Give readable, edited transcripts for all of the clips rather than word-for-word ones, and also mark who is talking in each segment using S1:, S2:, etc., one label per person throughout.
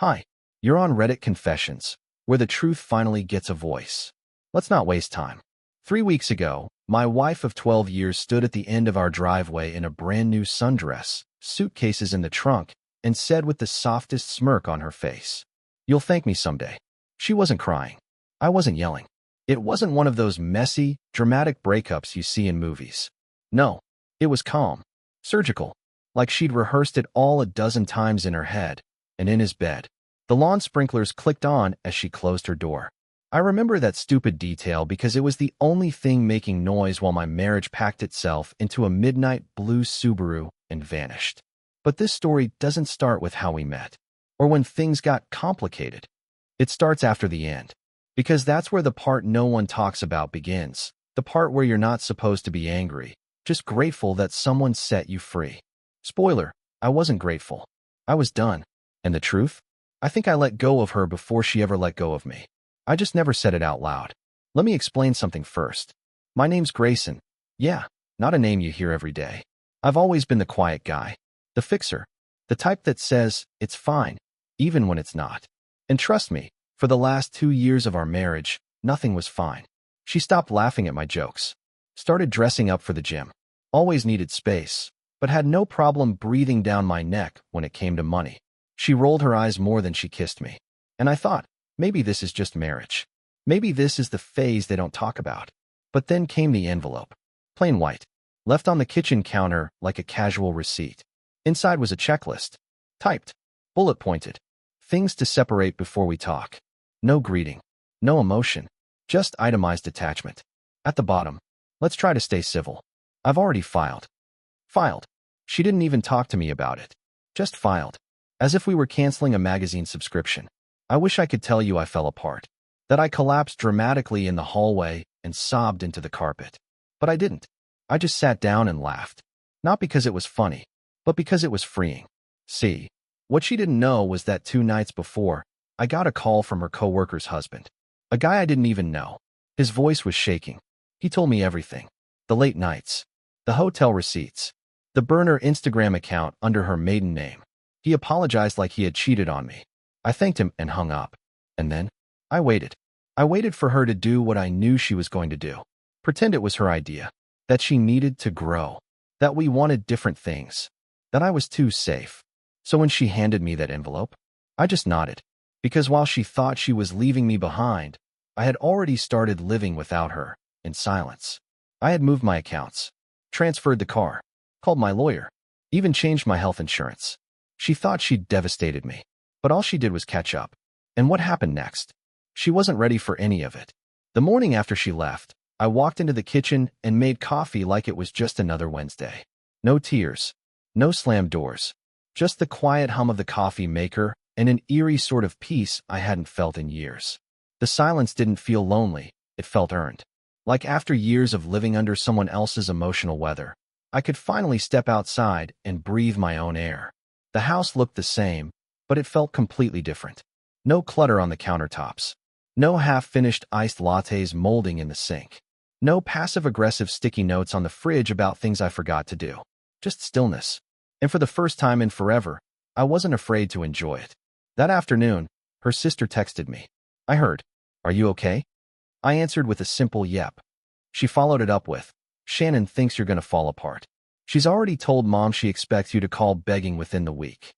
S1: Hi, you're on Reddit Confessions, where the truth finally gets a voice. Let's not waste time. 3 weeks ago, my wife of 12 years stood at the end of our driveway in a brand new sundress, suitcases in the trunk, and said with the softest smirk on her face, "You'll thank me someday." She wasn't crying. I wasn't yelling. It wasn't one of those messy, dramatic breakups you see in movies. No, it was calm, surgical, like she'd rehearsed it all a dozen times in her head. And in his bed, the lawn sprinklers clicked on as she closed her door. I remember that stupid detail because it was the only thing making noise while my marriage packed itself into a midnight blue Subaru and vanished. But this story doesn't start with how we met, or when things got complicated. It starts after the end, because that's where the part no one talks about begins, the part where you're not supposed to be angry, just grateful that someone set you free. Spoiler, I wasn't grateful. I was done. And the truth? I think I let go of her before she ever let go of me. I just never said it out loud. Let me explain something first. My name's Grayson. Yeah, not a name you hear every day. I've always been the quiet guy, the fixer, the type that says, it's fine, even when it's not. And trust me, for the last 2 years of our marriage, nothing was fine. She stopped laughing at my jokes, started dressing up for the gym, always needed space, but had no problem breathing down my neck when it came to money. She rolled her eyes more than she kissed me. And I thought, maybe this is just marriage. Maybe this is the phase they don't talk about. But then came the envelope. Plain white. Left on the kitchen counter like a casual receipt. Inside was a checklist. Typed. Bullet pointed. Things to separate before we talk. No greeting. No emotion. Just itemized attachment. At the bottom, let's try to stay civil. I've already filed. Filed. She didn't even talk to me about it. Just filed. As if we were canceling a magazine subscription. I wish I could tell you I fell apart, that I collapsed dramatically in the hallway and sobbed into the carpet. But I didn't. I just sat down and laughed. Not because it was funny, but because it was freeing. See, what she didn't know was that 2 nights before, I got a call from her coworker's husband, a guy I didn't even know. His voice was shaking. He told me everything. The late nights, the hotel receipts, the burner Instagram account under her maiden name. He apologized like he had cheated on me. I thanked him and hung up. And then, I waited. I waited for her to do what I knew she was going to do. Pretend it was her idea. That she needed to grow. That we wanted different things. That I was too safe. So when she handed me that envelope, I just nodded. Because while she thought she was leaving me behind, I had already started living without her, in silence. I had moved my accounts, transferred the car, called my lawyer, even changed my health insurance. She thought she'd devastated me, but all she did was catch up. And what happened next? She wasn't ready for any of it. The morning after she left, I walked into the kitchen and made coffee like it was just another Wednesday. No tears, no slammed doors, just the quiet hum of the coffee maker and an eerie sort of peace I hadn't felt in years. The silence didn't feel lonely, it felt earned. Like after years of living under someone else's emotional weather, I could finally step outside and breathe my own air. The house looked the same, but it felt completely different. No clutter on the countertops. No half-finished iced lattes molding in the sink. No passive-aggressive sticky notes on the fridge about things I forgot to do. Just stillness. And for the first time in forever, I wasn't afraid to enjoy it. That afternoon, her sister texted me. I heard, "Are you okay?" I answered with a simple yep. She followed it up with, "Shannon thinks you're gonna fall apart. She's already told Mom she expects you to call begging within the week."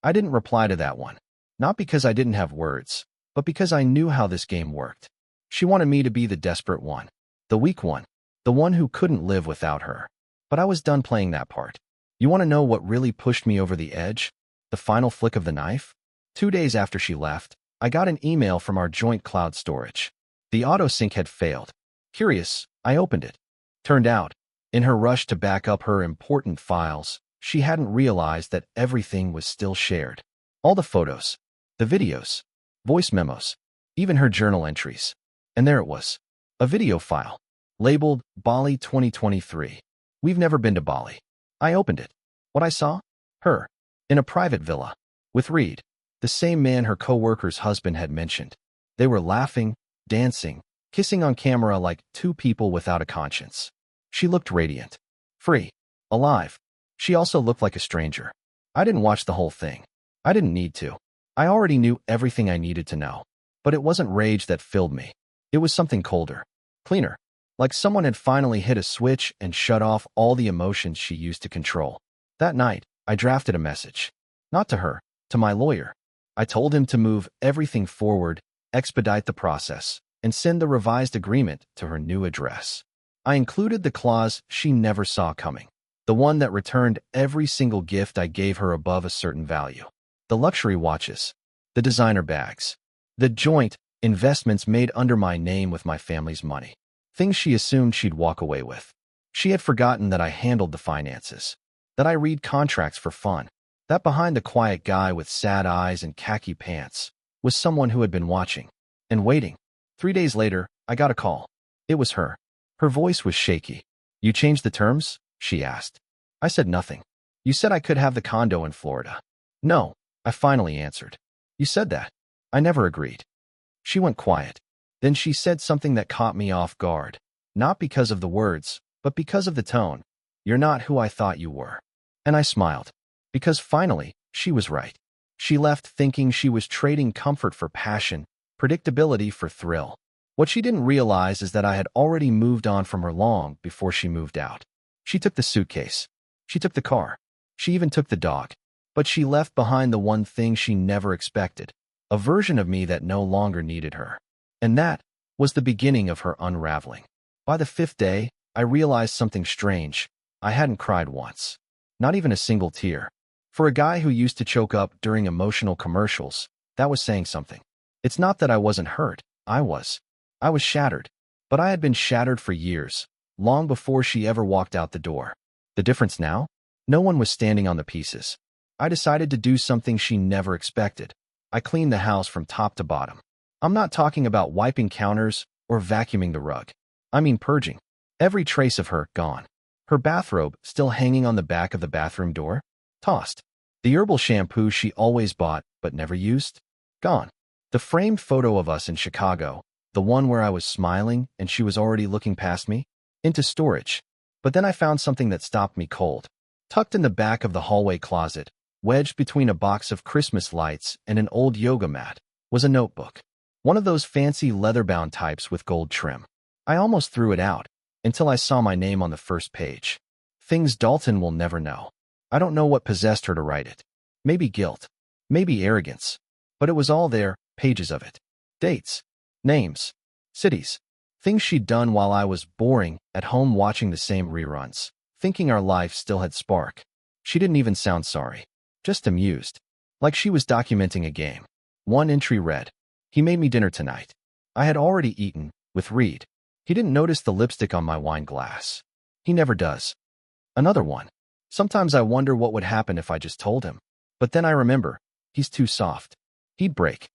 S1: I didn't reply to that one. Not because I didn't have words, but because I knew how this game worked. She wanted me to be the desperate one, the weak one, the one who couldn't live without her. But I was done playing that part. You want to know what really pushed me over the edge? The final flick of the knife? 2 days after she left, I got an email from our joint cloud storage. The autosync had failed. Curious, I opened it. Turned out, in her rush to back up her important files, she hadn't realized that everything was still shared. All the photos, the videos, voice memos, even her journal entries. And there it was, a video file, labeled Bali 2023. We've never been to Bali. I opened it. What I saw? Her, in a private villa, with Reed, the same man her coworker's husband had mentioned. They were laughing, dancing, kissing on camera like 2 people without a conscience. She looked radiant, free, alive. She also looked like a stranger. I didn't watch the whole thing. I didn't need to. I already knew everything I needed to know, but it wasn't rage that filled me. It was something colder, cleaner, like someone had finally hit a switch and shut off all the emotions she used to control. That night, I drafted a message. Not to her, to my lawyer. I told him to move everything forward, expedite the process, and send the revised agreement to her new address. I included the clause she never saw coming, the one that returned every single gift I gave her above a certain value. The luxury watches, the designer bags, the joint investments made under my name with my family's money. Things she assumed she'd walk away with. She had forgotten that I handled the finances, that I read contracts for fun, that behind the quiet guy with sad eyes and khaki pants was someone who had been watching and waiting. 3 days later, I got a call. It was her. Her voice was shaky. "You changed the terms?" she asked. I said nothing. "You said I could have the condo in Florida." "No," I finally answered. "You said that." "I never agreed." She went quiet. Then she said something that caught me off guard. Not because of the words, but because of the tone. "You're not who I thought you were." And I smiled. Because finally, she was right. She left thinking she was trading comfort for passion, predictability for thrill. What she didn't realize is that I had already moved on from her long before she moved out. She took the suitcase. She took the car. She even took the dog. But she left behind the one thing she never expected, a version of me that no longer needed her. And that was the beginning of her unraveling. By the 5th day, I realized something strange. I hadn't cried once. Not even a single tear. For a guy who used to choke up during emotional commercials, that was saying something. It's not that I wasn't hurt. I was. I was shattered. But I had been shattered for years, long before she ever walked out the door. The difference now? No one was standing on the pieces. I decided to do something she never expected. I cleaned the house from top to bottom. I'm not talking about wiping counters or vacuuming the rug. I mean purging. Every trace of her gone. Her bathrobe still hanging on the back of the bathroom door? Tossed. The herbal shampoo she always bought but never used? Gone. The framed photo of us in Chicago, the one where I was smiling and she was already looking past me? Into storage. But then I found something that stopped me cold. Tucked in the back of the hallway closet, wedged between a box of Christmas lights and an old yoga mat, was a notebook. One of those fancy leather-bound types with gold trim. I almost threw it out, until I saw my name on the first page. Things Dalton will never know. I don't know what possessed her to write it. Maybe guilt. Maybe arrogance. But it was all there, pages of it. Dates. Names. Cities. Things she'd done while I was boring at home watching the same reruns, thinking our life still had spark. She didn't even sound sorry. Just amused. Like she was documenting a game. One entry read, "He made me dinner tonight. I had already eaten, with Reed. He didn't notice the lipstick on my wine glass. He never does." Another one. "Sometimes I wonder what would happen if I just told him. But then I remember, he's too soft. He'd break."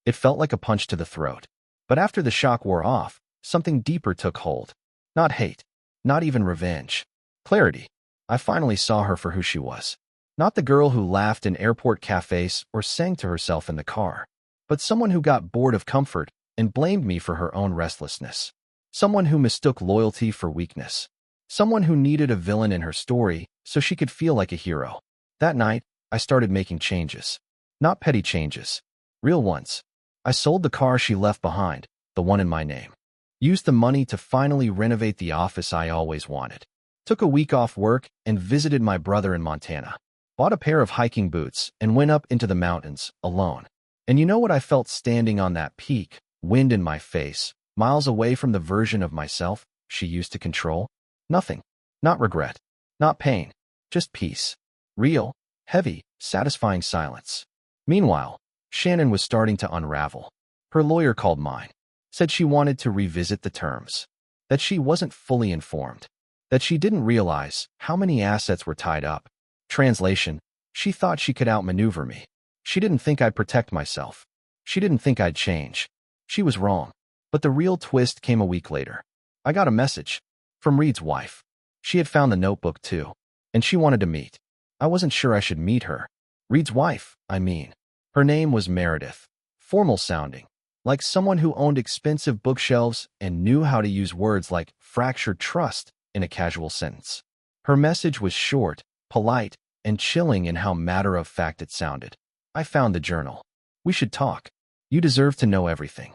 S1: It felt like a punch to the throat. But after the shock wore off, something deeper took hold. Not hate. Not even revenge. Clarity. I finally saw her for who she was. Not the girl who laughed in airport cafes or sang to herself in the car, but someone who got bored of comfort and blamed me for her own restlessness. Someone who mistook loyalty for weakness. Someone who needed a villain in her story so she could feel like a hero. That night, I started making changes. Not petty changes. Real ones. I sold the car she left behind, the one in my name. Used the money to finally renovate the office I always wanted. Took a week off work and visited my brother in Montana. Bought a pair of hiking boots and went up into the mountains, alone. And you know what I felt standing on that peak, wind in my face, miles away from the version of myself she used to control? Nothing. Not regret. Not pain. Just peace. Real, heavy, satisfying silence. Meanwhile, Shannon was starting to unravel. Her lawyer called mine. Said she wanted to revisit the terms. That she wasn't fully informed. That she didn't realize how many assets were tied up. Translation, she thought she could outmaneuver me. She didn't think I'd protect myself. She didn't think I'd change. She was wrong. But the real twist came a week later. I got a message. From Reed's wife. She had found the notebook too. And she wanted to meet. I wasn't sure I should meet her. Reed's wife, I mean. Her name was Meredith. Formal sounding. Like someone who owned expensive bookshelves and knew how to use words like fractured trust in a casual sentence. Her message was short, polite, and chilling in how matter-of-fact it sounded. I found the journal. We should talk. You deserve to know everything.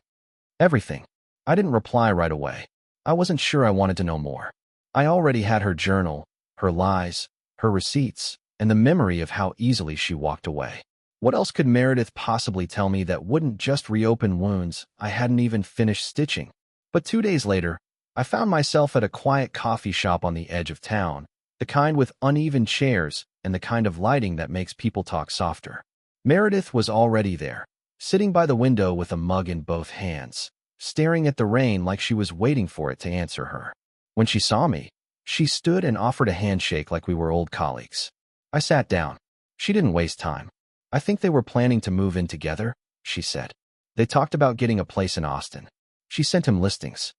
S1: Everything. I didn't reply right away. I wasn't sure I wanted to know more. I already had her journal, her lies, her receipts, and the memory of how easily she walked away. What else could Meredith possibly tell me that wouldn't just reopen wounds I hadn't even finished stitching? But 2 days later, I found myself at a quiet coffee shop on the edge of town, the kind with uneven chairs and the kind of lighting that makes people talk softer. Meredith was already there, sitting by the window with a mug in both hands, staring at the rain like she was waiting for it to answer her. When she saw me, she stood and offered a handshake like we were old colleagues. I sat down. She didn't waste time. I think they were planning to move in together, she said. They talked about getting a place in Austin. She sent him listings.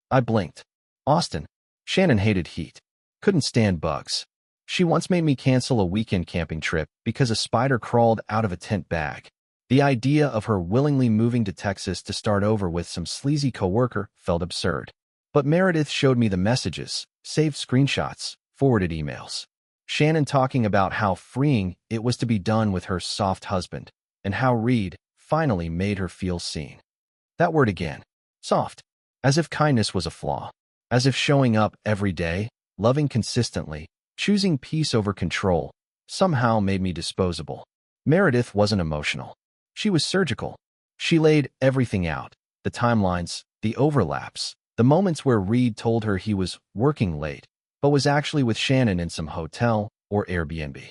S1: I blinked. Austin. Shannon hated heat. Couldn't stand bugs. She once made me cancel a weekend camping trip because a spider crawled out of a tent bag. The idea of her willingly moving to Texas to start over with some sleazy coworker felt absurd. But Meredith showed me the messages, saved screenshots, forwarded emails. Shannon talking about how freeing it was to be done with her soft husband, and how Reed finally made her feel seen. That word again. Soft. As if kindness was a flaw. As if showing up every day, loving consistently, choosing peace over control, somehow made me disposable. Meredith wasn't emotional. She was surgical. She laid everything out. The timelines, the overlaps, the moments where Reed told her he was working late, but was actually with Shannon in some hotel or Airbnb.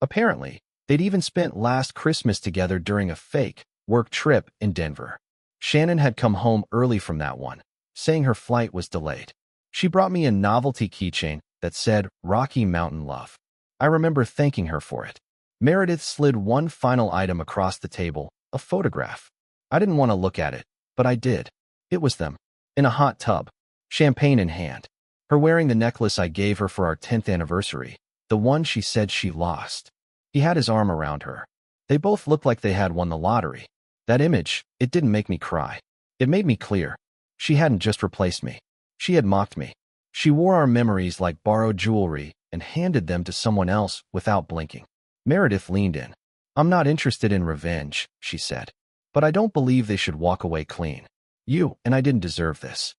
S1: Apparently, they'd even spent last Christmas together during a fake work trip in Denver. Shannon had come home early from that one, saying her flight was delayed. She brought me a novelty keychain that said Rocky Mountain Love. I remember thanking her for it. Meredith slid one final item across the table, a photograph. I didn't want to look at it, but I did. It was them, in a hot tub, champagne in hand. Her wearing the necklace I gave her for our 10th anniversary, the one she said she lost. He had his arm around her. They both looked like they had won the lottery. That image, it didn't make me cry. It made me clear. She hadn't just replaced me. She had mocked me. She wore our memories like borrowed jewelry and handed them to someone else without blinking. Meredith leaned in. I'm not interested in revenge, she said. But I don't believe they should walk away clean. You and I didn't deserve this.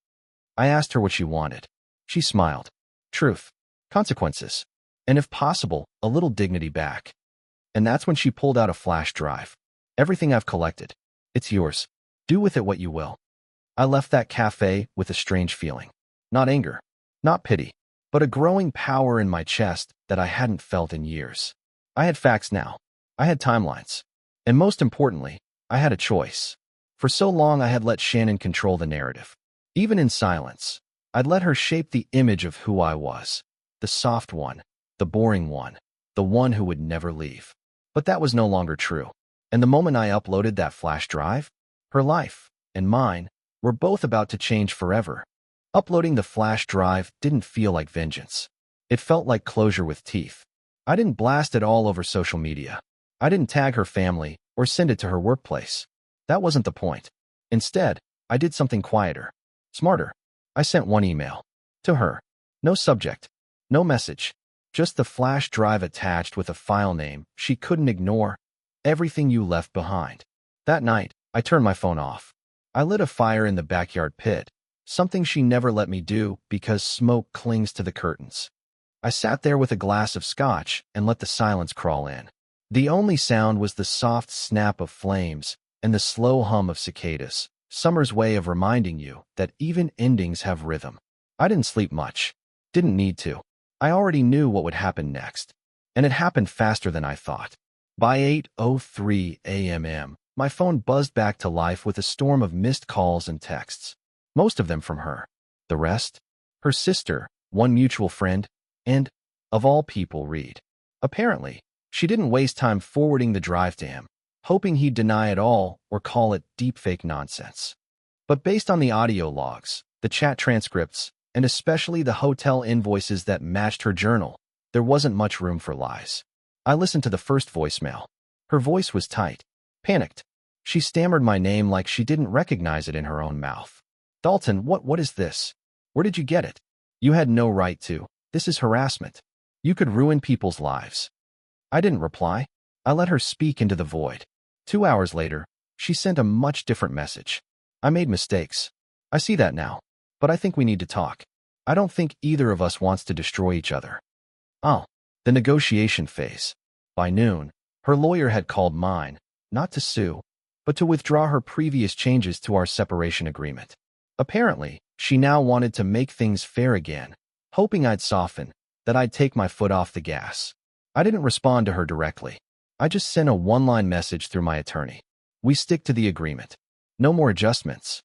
S1: I asked her what she wanted. She smiled. Truth. Consequences. And if possible, a little dignity back. And that's when she pulled out a flash drive. Everything I've collected. It's yours. Do with it what you will. I left that cafe with a strange feeling. Not anger. Not pity. But a growing power in my chest that I hadn't felt in years. I had facts now. I had timelines. And most importantly, I had a choice. For so long I had let Shannon control the narrative. Even in silence, I'd let her shape the image of who I was. The soft one. The boring one. The one who would never leave. But that was no longer true. And the moment I uploaded that flash drive, her life and mine were both about to change forever. Uploading the flash drive didn't feel like vengeance. It felt like closure with teeth. I didn't blast it all over social media. I didn't tag her family or send it to her workplace. That wasn't the point. Instead, I did something quieter, smarter. I sent one email. To her. No subject. No message. Just the flash drive attached with a file name she couldn't ignore. Everything you left behind. That night, I turned my phone off. I lit a fire in the backyard pit, something she never let me do because smoke clings to the curtains. I sat there with a glass of scotch and let the silence crawl in. The only sound was the soft snap of flames and the slow hum of cicadas, summer's way of reminding you that even endings have rhythm. I didn't sleep much. Didn't need to. I already knew what would happen next, and it happened faster than I thought. By 8:03 a.m., my phone buzzed back to life with a storm of missed calls and texts, most of them from her. The rest? Her sister, one mutual friend, and, of all people, Reed. Apparently, she didn't waste time forwarding the drive to him, hoping he'd deny it all or call it deepfake nonsense. But based on the audio logs, the chat transcripts, and especially the hotel invoices that matched her journal, there wasn't much room for lies. I listened to the first voicemail. Her voice was tight, panicked. She stammered my name like she didn't recognize it in her own mouth. Dalton, what is this? Where did you get it? You had no right to. This is harassment. You could ruin people's lives. I didn't reply. I let her speak into the void. 2 hours later, She sent a much different message. I made mistakes. I see that now. But I think we need to talk. I don't think either of us wants to destroy each other. Oh, the negotiation phase. By noon, her lawyer had called mine, not to sue, but to withdraw her previous changes to our separation agreement. Apparently, she now wanted to make things fair again, hoping I'd soften, that I'd take my foot off the gas. I didn't respond to her directly. I just sent a one-line message through my attorney. We stick to the agreement. No more adjustments.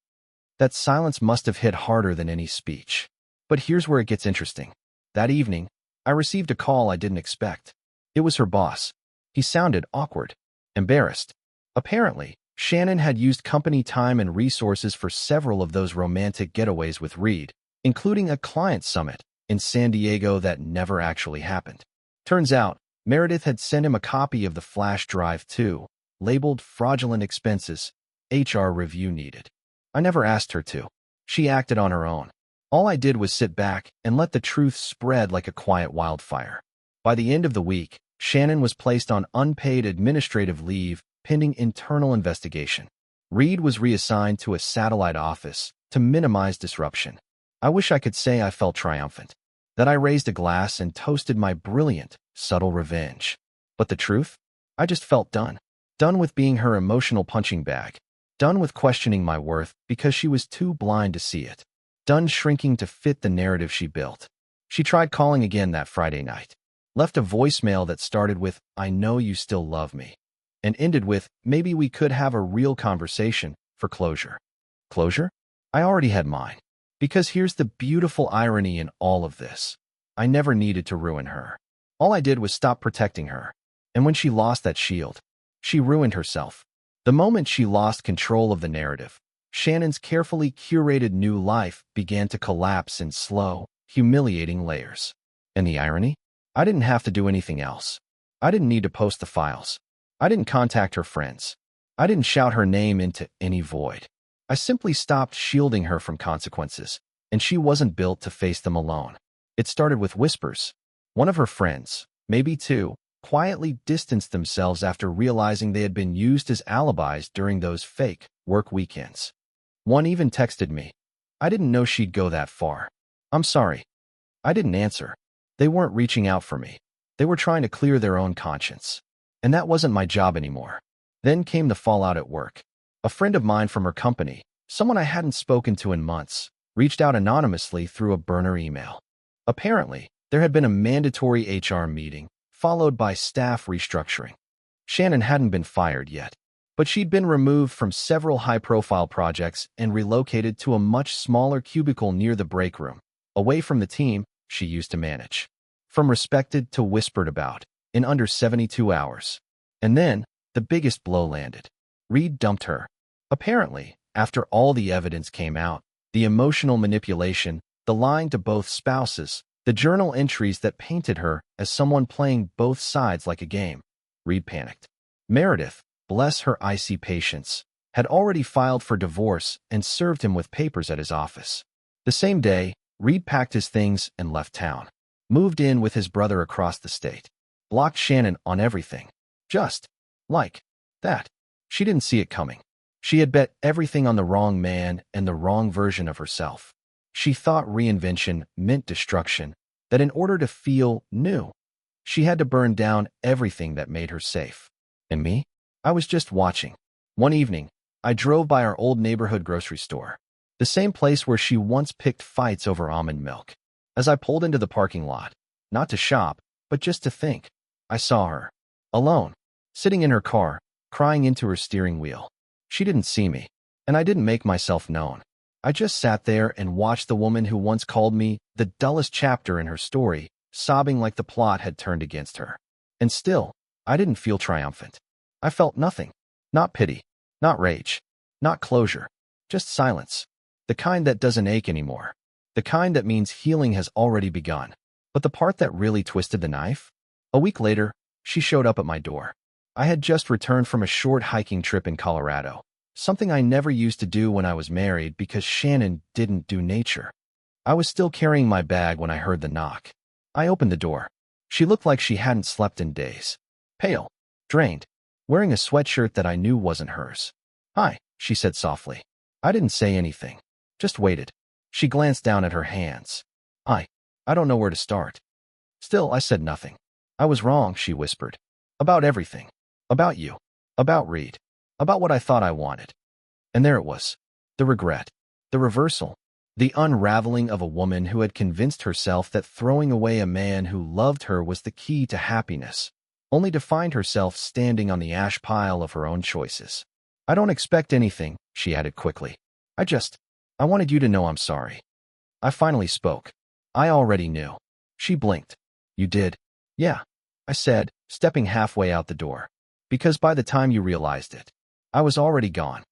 S1: That silence must have hit harder than any speech. But here's where it gets interesting. That evening, I received a call I didn't expect. It was her boss. He sounded awkward, embarrassed. Apparently, Shannon had used company time and resources for several of those romantic getaways with Reed, including a client summit in San Diego that never actually happened. Turns out, Meredith had sent him a copy of the flash drive too, labeled fraudulent expenses, HR review needed. I never asked her to. She acted on her own. All I did was sit back and let the truth spread like a quiet wildfire. By the end of the week, Shannon was placed on unpaid administrative leave pending internal investigation. Reed was reassigned to a satellite office to minimize disruption. I wish I could say I felt triumphant, that I raised a glass and toasted my brilliant, subtle revenge. But the truth? I just felt done. Done with being her emotional punching bag. Done with questioning my worth because she was too blind to see it. Done shrinking to fit the narrative she built. She tried calling again that Friday night. Left a voicemail that started with, "I know you still love me," and ended with, "Maybe we could have a real conversation for closure." Closure? I already had mine. Because here's the beautiful irony in all of this. I never needed to ruin her. All I did was stop protecting her. And when she lost that shield, she ruined herself. The moment she lost control of the narrative, Shannon's carefully curated new life began to collapse in slow, humiliating layers. And the irony? I didn't have to do anything else. I didn't need to post the files. I didn't contact her friends. I didn't shout her name into any void. I simply stopped shielding her from consequences, and she wasn't built to face them alone. It started with whispers. One of her friends, maybe two, quietly distanced themselves after realizing they had been used as alibis during those fake work weekends. One even texted me. I didn't know she'd go that far. I'm sorry. I didn't answer. They weren't reaching out for me. They were trying to clear their own conscience. And that wasn't my job anymore. Then came the fallout at work. A friend of mine from her company, someone I hadn't spoken to in months, reached out anonymously through a burner email. Apparently, there had been a mandatory HR meeting, followed by staff restructuring. Shannon hadn't been fired yet, but she'd been removed from several high-profile projects and relocated to a much smaller cubicle near the break room, away from the team she used to manage. From respected to whispered about, in under 72 hours. And then, the biggest blow landed. Reed dumped her. Apparently, after all the evidence came out, the emotional manipulation, the lying to both spouses, the journal entries that painted her as someone playing both sides like a game, Reed panicked. Meredith, bless her icy patience, had already filed for divorce and served him with papers at his office. The same day, Reed packed his things and left town. Moved in with his brother across the state. Blocked Shannon on everything. Just like that. She didn't see it coming. She had bet everything on the wrong man and the wrong version of herself. She thought reinvention meant destruction, that in order to feel new, she had to burn down everything that made her safe. And me? I was just watching. One evening, I drove by our old neighborhood grocery store, the same place where she once picked fights over almond milk. As I pulled into the parking lot, not to shop, but just to think, I saw her, alone, sitting in her car, crying into her steering wheel. She didn't see me, and I didn't make myself known. I just sat there and watched the woman who once called me the dullest chapter in her story, sobbing like the plot had turned against her. And still, I didn't feel triumphant. I felt nothing. Not pity, not rage, not closure, just silence. The kind that doesn't ache anymore. The kind that means healing has already begun. But the part that really twisted the knife? A week later, she showed up at my door. I had just returned from a short hiking trip in Colorado, something I never used to do when I was married because Shannon didn't do nature. I was still carrying my bag when I heard the knock. I opened the door. She looked like she hadn't slept in days. Pale, drained, wearing a sweatshirt that I knew wasn't hers. "Hi," she said softly. I didn't say anything. Just waited. She glanced down at her hands. I don't know where to start." Still, I said nothing. "I was wrong," she whispered. "About everything. About you. About Reed. About what I thought I wanted." And there it was. The regret. The reversal. The unraveling of a woman who had convinced herself that throwing away a man who loved her was the key to happiness, only to find herself standing on the ash pile of her own choices. "I don't expect anything," she added quickly. I wanted you to know I'm sorry." I finally spoke. "I already knew." She blinked. "You did?" "Yeah," I said, stepping halfway out the door. "Because by the time you realized it, I was already gone."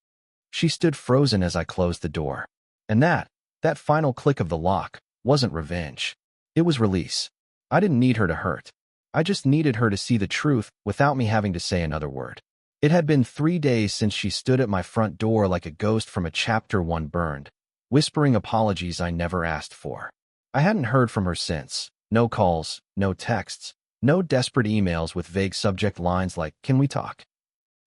S1: She stood frozen as I closed the door. And that final click of the lock wasn't revenge. It was release. I didn't need her to hurt. I just needed her to see the truth without me having to say another word. It had been 3 days since she stood at my front door like a ghost from a chapter 1 burned, whispering apologies I never asked for. I hadn't heard from her since. No calls, no texts, no desperate emails with vague subject lines like, "Can we talk?"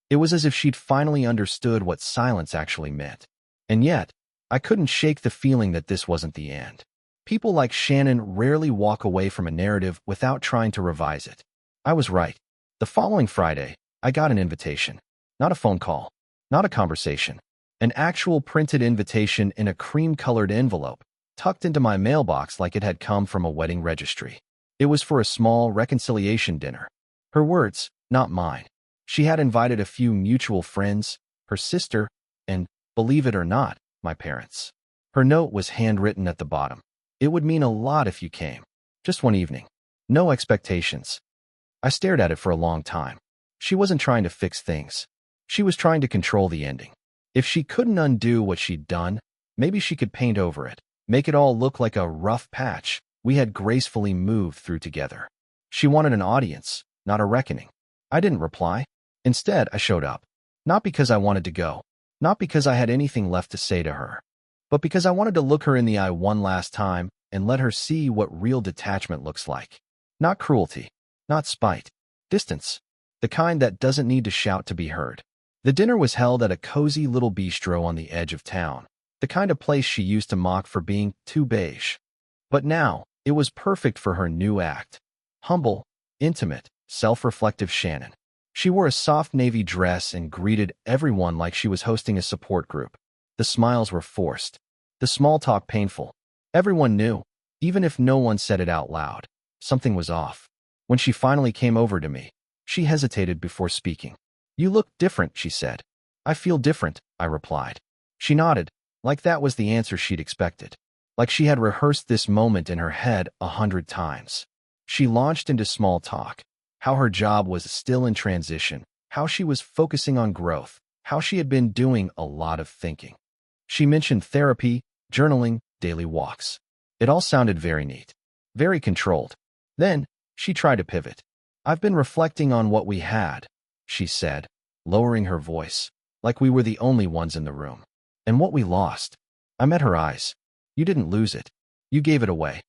S1: It was as if she'd finally understood what silence actually meant. And yet, I couldn't shake the feeling that this wasn't the end. People like Shannon rarely walk away from a narrative without trying to revise it. I was right. The following Friday, I got an invitation. Not a phone call. Not a conversation. An actual printed invitation in a cream-colored envelope, tucked into my mailbox like it had come from a wedding registry. It was for a small reconciliation dinner. Her words, not mine. She had invited a few mutual friends, her sister, and, believe it or not, my parents. Her note was handwritten at the bottom. "It would mean a lot if you came. Just one evening. No expectations." I stared at it for a long time. She wasn't trying to fix things. She was trying to control the ending. If she couldn't undo what she'd done, maybe she could paint over it, make it all look like a rough patch we had gracefully moved through together. She wanted an audience, not a reckoning. I didn't reply. Instead, I showed up. Not because I wanted to go. Not because I had anything left to say to her. But because I wanted to look her in the eye one last time and let her see what real detachment looks like. Not cruelty. Not spite. Distance. The kind that doesn't need to shout to be heard. The dinner was held at a cozy little bistro on the edge of town. The kind of place she used to mock for being too beige. But now, it was perfect for her new act. Humble, intimate, self-reflective Shannon. She wore a soft navy dress and greeted everyone like she was hosting a support group. The smiles were forced. The small talk painful. Everyone knew, even if no one said it out loud. Something was off. When she finally came over to me, she hesitated before speaking. "You look different," she said. "I feel different," I replied. She nodded, like that was the answer she'd expected. Like she had rehearsed this moment in her head 100 times. She launched into small talk. How her job was still in transition, how she was focusing on growth, how she had been doing a lot of thinking. She mentioned therapy, journaling, daily walks. It all sounded very neat, very controlled. Then, she tried to pivot. "I've been reflecting on what we had," she said, lowering her voice, like we were the only ones in the room. "And what we lost." I met her eyes. "You didn't lose it. You gave it away."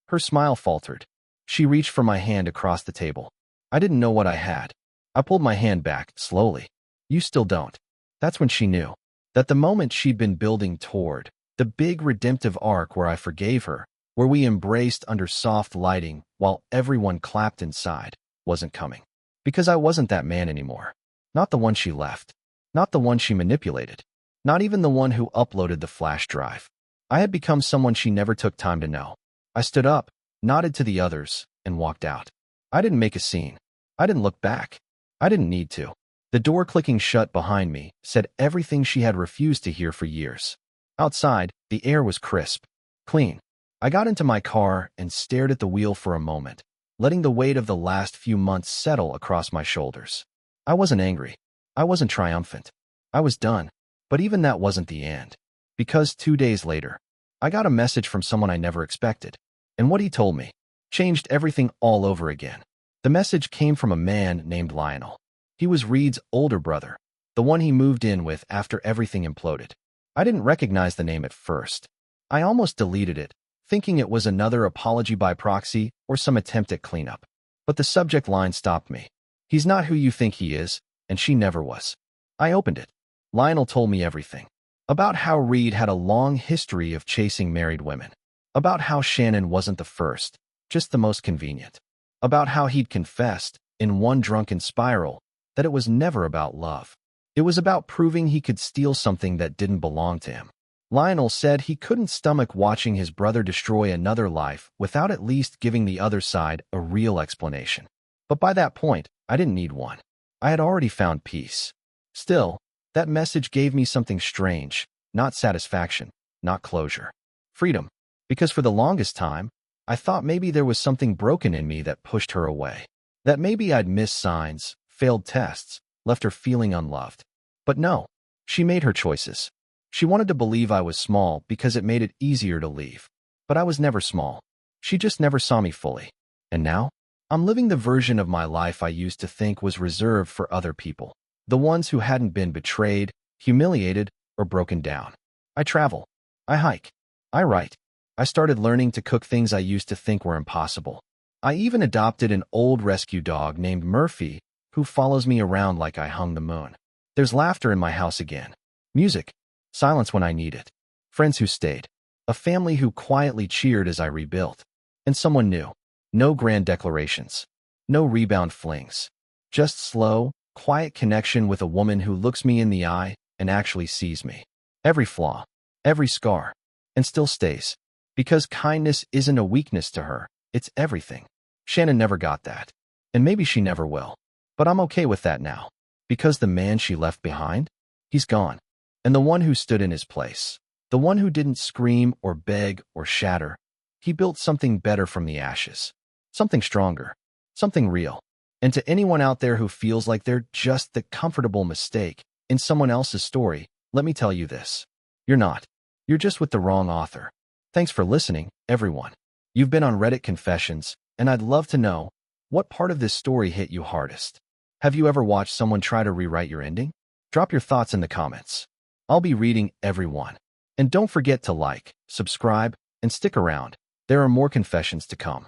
S1: Her smile faltered. She reached for my hand across the table. I didn't know what I had. I pulled my hand back, slowly. "You still don't." That's when she knew that the moment she'd been building toward, the big redemptive arc where I forgave her, where we embraced under soft lighting while everyone clapped inside, wasn't coming. Because I wasn't that man anymore. Not the one she left. Not the one she manipulated. Not even the one who uploaded the flash drive. I had become someone she never took time to know. I stood up, nodded to the others, and walked out. I didn't make a scene. I didn't look back. I didn't need to. The door clicking shut behind me said everything she had refused to hear for years. Outside, the air was crisp, clean. I got into my car and stared at the wheel for a moment, letting the weight of the last few months settle across my shoulders. I wasn't angry. I wasn't triumphant. I was done. But even that wasn't the end. Because 2 days later, I got a message from someone I never expected. And what he told me changed everything all over again. The message came from a man named Lionel. He was Reed's older brother, the one he moved in with after everything imploded. I didn't recognize the name at first. I almost deleted it, thinking it was another apology by proxy or some attempt at cleanup. But the subject line stopped me. "He's not who you think he is, and she never was." I opened it. Lionel told me everything. About how Reed had a long history of chasing married women. About how Shannon wasn't the first, just the most convenient. About how he'd confessed, in one drunken spiral, that it was never about love. It was about proving he could steal something that didn't belong to him. Lionel said he couldn't stomach watching his brother destroy another life without at least giving the other side a real explanation. But by that point, I didn't need one. I had already found peace. Still, that message gave me something strange, not satisfaction, not closure. Freedom. Because for the longest time, I thought maybe there was something broken in me that pushed her away. That maybe I'd missed signs, failed tests, left her feeling unloved. But no, she made her choices. She wanted to believe I was small because it made it easier to leave. But I was never small. She just never saw me fully. And now, I'm living the version of my life I used to think was reserved for other people. The ones who hadn't been betrayed, humiliated, or broken down. I travel. I hike. I write. I started learning to cook things I used to think were impossible. I even adopted an old rescue dog named Murphy, who follows me around like I hung the moon. There's laughter in my house again. Music. Silence when I need it. Friends who stayed. A family who quietly cheered as I rebuilt. And someone new. No grand declarations. No rebound flings. Just slow, quiet connection with a woman who looks me in the eye and actually sees me. Every flaw. Every scar. And still stays. Because kindness isn't a weakness to her. It's everything. Shannon never got that. And maybe she never will. But I'm okay with that now. Because the man she left behind? He's gone. And the one who stood in his place. The one who didn't scream or beg or shatter. He built something better from the ashes. Something stronger. Something real. And to anyone out there who feels like they're just the comfortable mistake in someone else's story, let me tell you this. You're not. You're just with the wrong author. Thanks for listening, everyone. You've been on Reddit Confessions, and I'd love to know, what part of this story hit you hardest? Have you ever watched someone try to rewrite your ending? Drop your thoughts in the comments. I'll be reading every one. And don't forget to like, subscribe, and stick around. There are more confessions to come.